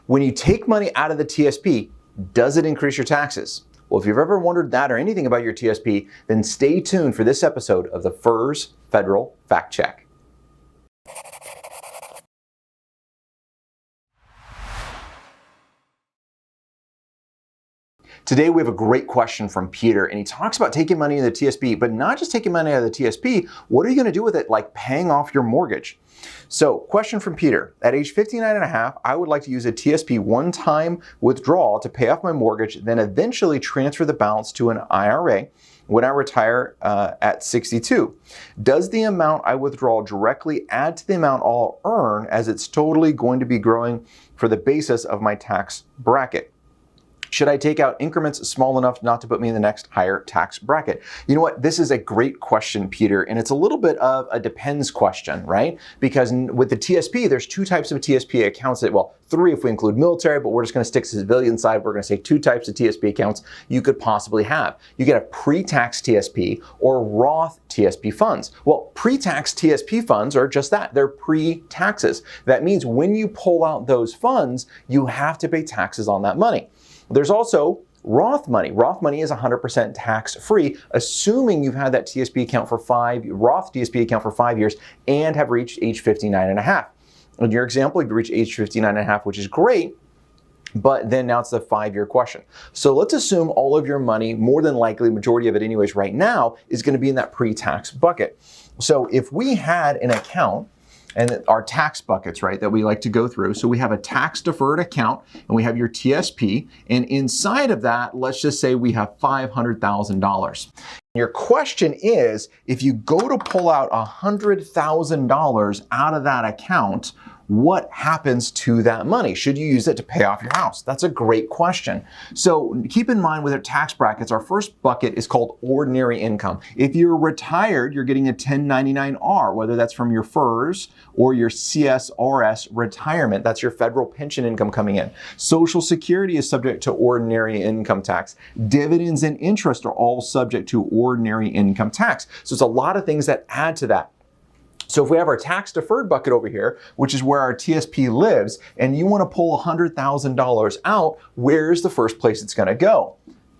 When you take money out of the TSP, does it increase your taxes? Well, if you've ever wondered that or anything about your TSP, then stay tuned for this episode of the FERS Federal Fact Check. Today we have a great question from Peter, and he talks about taking money in the TSP, but not just taking money out of the TSP. What are you going to do with it, like paying off your mortgage? So, question from Peter. At age 59 and a half, I would like to use a TSP one-time withdrawal to pay off my mortgage, then eventually transfer the balance to an IRA when I retire at 62. Does the amount I withdraw directly add to the amount I'll earn, as it's totally going to be growing for the basis of my tax bracket? Should I take out increments small enough not to put me in the next higher tax bracket? You know what? This is a great question, Peter, and it's a little bit of a depends question, right? Because with the TSP, there's two types of TSP accounts well, three if we include military, but we're just going to stick to civilian side. We're going to say two types of TSP accounts you could possibly have. You get a pre-tax TSP or Roth TSP funds. Well, pre-tax TSP funds are just that. They're pre-taxes. That means when you pull out those funds, you have to pay taxes on that money. There's also Roth money. Roth money is 100% tax-free, assuming you've had that TSP account for Roth TSP account for 5 years and have reached age 59 and a half. In your example, you've reached age 59 and a half, which is great, but then now it's the 5-year question. So let's assume all of your money, more than likely, majority of it anyways right now, is going to be in that pre-tax bucket. So if we had an account, and our tax buckets, right, that we like to go through. So we have a tax deferred account and we have your TSP. And inside of that, let's just say we have $500,000. Your question is, if you go to pull out $100,000 out of that account, what happens to that money? Should you use it to pay off your house? That's a great question. So keep in mind with our tax brackets, our first bucket is called ordinary income. If you're retired, you're getting a 1099-R, whether that's from your FERS or your CSRS retirement. That's your federal pension income coming in. Social Security is subject to ordinary income tax. Dividends and interest are all subject to ordinary income tax. So it's a lot of things that add to that. So if we have our tax deferred bucket over here, which is where our TSP lives, and you want to pull $100,000 out, where's the first place it's going to go?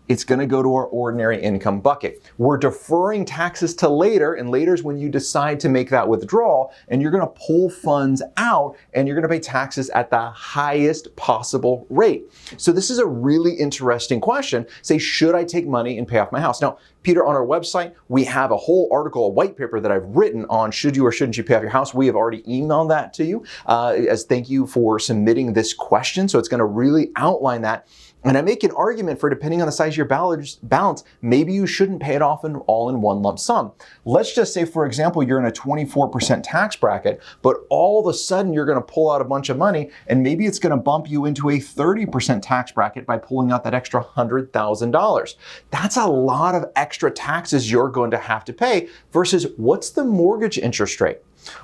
It's going to go to our ordinary income bucket. We're deferring taxes to later, and later is when you decide to make that withdrawal, and you're going to pull funds out, and you're going to pay taxes at the highest possible rate. So this is a really interesting question. Say, should I take money and pay off my house? Now, Peter, on our website, we have a whole article, a white paper that I've written on should you or shouldn't you pay off your house. We have already emailed that to you as thank you for submitting this question. So it's going to really outline that. And I make an argument for, depending on the size of your balance, maybe you shouldn't pay it off all in one lump sum. Let's just say, for example, you're in a 24% tax bracket, but all of a sudden you're going to pull out a bunch of money, and maybe it's going to bump you into a 30% tax bracket by pulling out that extra $100,000. That's a lot of extra taxes you're going to have to pay versus what's the mortgage interest rate?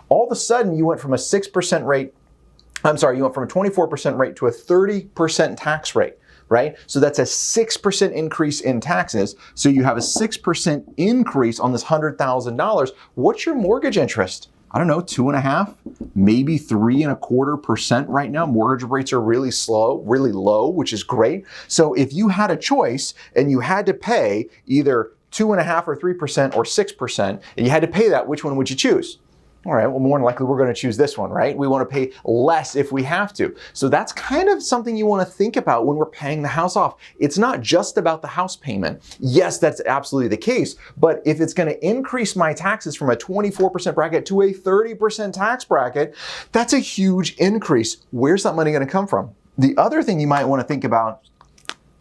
All of a sudden you went from a 6% rate, you went from a 24% rate to a 30% tax rate. Right? So that's a 6% increase in taxes. So you have a 6% increase on this $100,000. What's your mortgage interest? I don't know, 2.5%, maybe 3.25% right now. Mortgage rates are really low, which is great. So if you had a choice and you had to pay either 2.5% or 3% or 6%, and you had to pay that, which one would you choose? All right, well, more than likely, we're going to choose this one, right? We want to pay less if we have to. So that's kind of something you want to think about when we're paying the house off. It's not just about the house payment. Yes, that's absolutely the case. But if it's going to increase my taxes from a 24% bracket to a 30% tax bracket, that's a huge increase. Where's that money going to come from? The other thing you might want to think about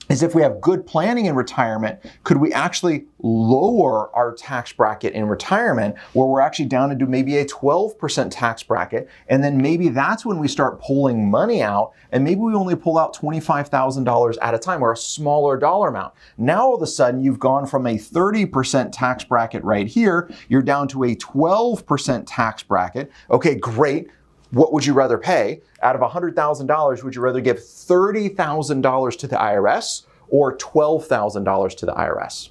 is if we have good planning in retirement, could we actually lower our tax bracket in retirement where we're actually down into maybe a 12% tax bracket, and then maybe that's when we start pulling money out, and maybe we only pull out $25,000 at a time or a smaller dollar amount. Now all of a sudden you've gone from a 30% tax bracket right here, you're down to a 12% tax bracket. Okay, great. What would you rather pay? Out of $100,000, would you rather give $30,000 to the IRS or $12,000 to the IRS?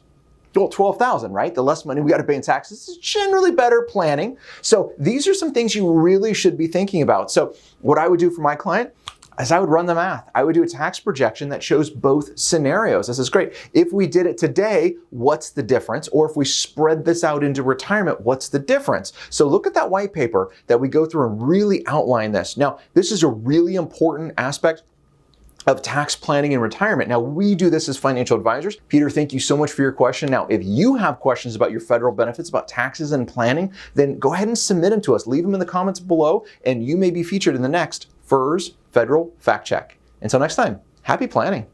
Well, $12,000, right? The less money we got to pay in taxes is generally better planning. So these are some things you really should be thinking about. So what I would do for my client, is I would run the math. I would do a tax projection that shows both scenarios. This is great. If we did it today, what's the difference? Or if we spread this out into retirement, what's the difference? So look at that white paper that we go through and really outline this. Now, this is a really important aspect of tax planning and retirement. Now, we do this as financial advisors. Peter, thank you so much for your question. Now, if you have questions about your federal benefits, about taxes and planning, then go ahead and submit them to us. Leave them in the comments below, and you may be featured in the next FERS Federal Fact Check. Until next time, happy planning.